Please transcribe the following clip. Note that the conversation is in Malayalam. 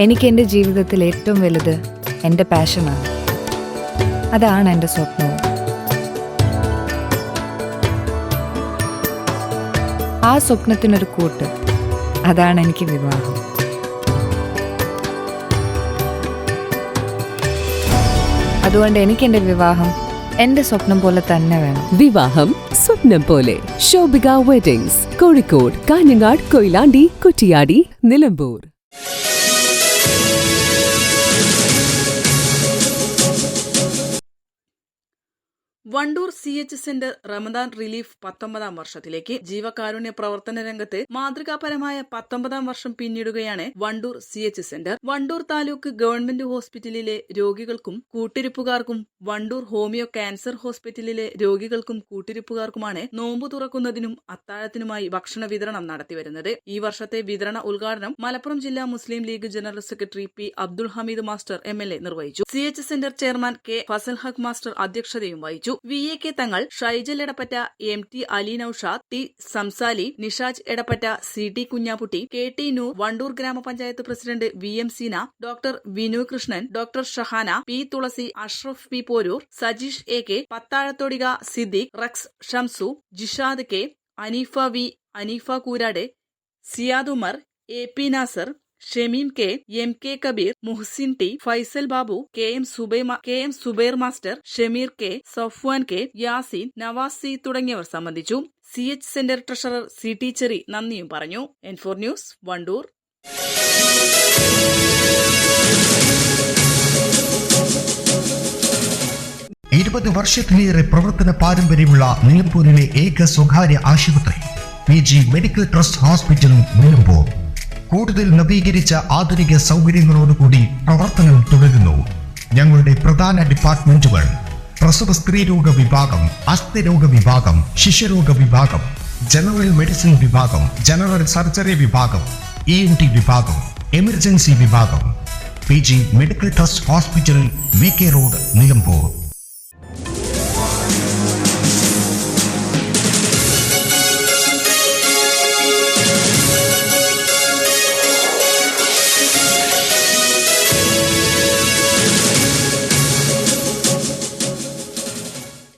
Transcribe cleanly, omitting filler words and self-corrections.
എനിക്ക് എൻ്റെ ജീവിതത്തിൽ ഏറ്റവും വലുത് എൻ്റെ പാഷനാണ്. അതാണ് എൻ്റെ സ്വപ്നവും. ആ സ്വപ്നത്തിനൊരു കൂട്ട്, അതാണ് എനിക്ക് വിവാഹം. അതുകൊണ്ട് എനിക്ക് എൻ്റെ വിവാഹം എൻ്റെ സ്വപ്നം പോലെ തന്നെ വേണം. വിവാഹം സ്വപ്നം പോലെ. Shobhika weddings, Kozhikode, Kanhangad, Koyilandy, Kuttiady, Nilambur. Wandoor CH centre Ramadan relief 19ാം വർഷത്തിലേക്ക്. ജീവകാരുണ്യ പ്രവർത്തന രംഗത്ത് മാതൃകാപരമായ 19ാം വർഷം പിന്നിടുകയാണ് Wandoor CH centre. Wandoor taluk government ഹോസ്പിറ്റലിലെ രോഗികൾക്കും കൂട്ടിരിപ്പുകാർക്കും വണ്ടൂർ ഹോമിയോ ക്യാൻസർ ഹോസ്പിറ്റലിലെ രോഗികൾക്കും കൂട്ടിരിപ്പുകാർക്കുമാണ് നോമ്പു തുറക്കുന്നതിനും അത്താഴത്തിനുമായി ഭക്ഷണ വിതരണം നടത്തിവരുന്നത്. ഈ വർഷത്തെ വിതരണ ഉദ്ഘാടനം മലപ്പുറം ജില്ലാ Muslim League general secretary P. Abdul Hameed master MLA നിർവഹിച്ചു. CH centre chairman K. Fazal Haq master അധ്യക്ഷതയും വഹിച്ചു. VAK തങ്ങൾ, Shaijal Edappatta, MT Ali Naushad, T. Samsali, Nishaj Edappatta, CT Kunhapputty, KT Noor, Wandoor ഗ്രാമപഞ്ചായത്ത് president VM Seena, doctor Vinu Krishnan, doctor Shahana, P. Thulasi, Ashraf P. Poroor, Sajeesh AK, Pathazhathodika Siddique, Rex Shamsu, Jishad K, Aneefa V, Aneefa Koorad, Siyad Umar, AP Nasar, Shameem K, MK Kabeer, Muhsin T, Faisal Babu, KM Zubair master, Shameer K, Safwan K, Yaseen, Navas C തുടങ്ങിയവർ സംബന്ധിച്ചു. CH centre treasurer CT Cherry നന്ദിയും പറഞ്ഞു. N4 news, Wandoor. 20 വർഷത്തിലേറെ പ്രവർത്തന പാരമ്പര്യമുള്ള നിലമ്പൂരിലെ ഏക സ്വകാര്യ ആശുപത്രി PG medical trust hospital Nilambur. കൂടുതൽ നവീകരിച്ച ആധുനിക സൗകര്യങ്ങളോടുകൂടി പ്രവർത്തനം തുടരുന്നു. ഞങ്ങളുടെ പ്രധാന ഡിപ്പാർട്ട്മെന്റുകൾ: പ്രസവ സ്ത്രീരോഗ വിഭാഗം, അസ്ഥിരോഗ വിഭാഗം, ശിശുരോഗ വിഭാഗം, ജനറൽ മെഡിസിൻ വിഭാഗം, ജനറൽ സർജറി വിഭാഗം, ENT വിഭാഗം, എമർജൻസി വിഭാഗം. PG medical trust hospital, VK road, Nilambur.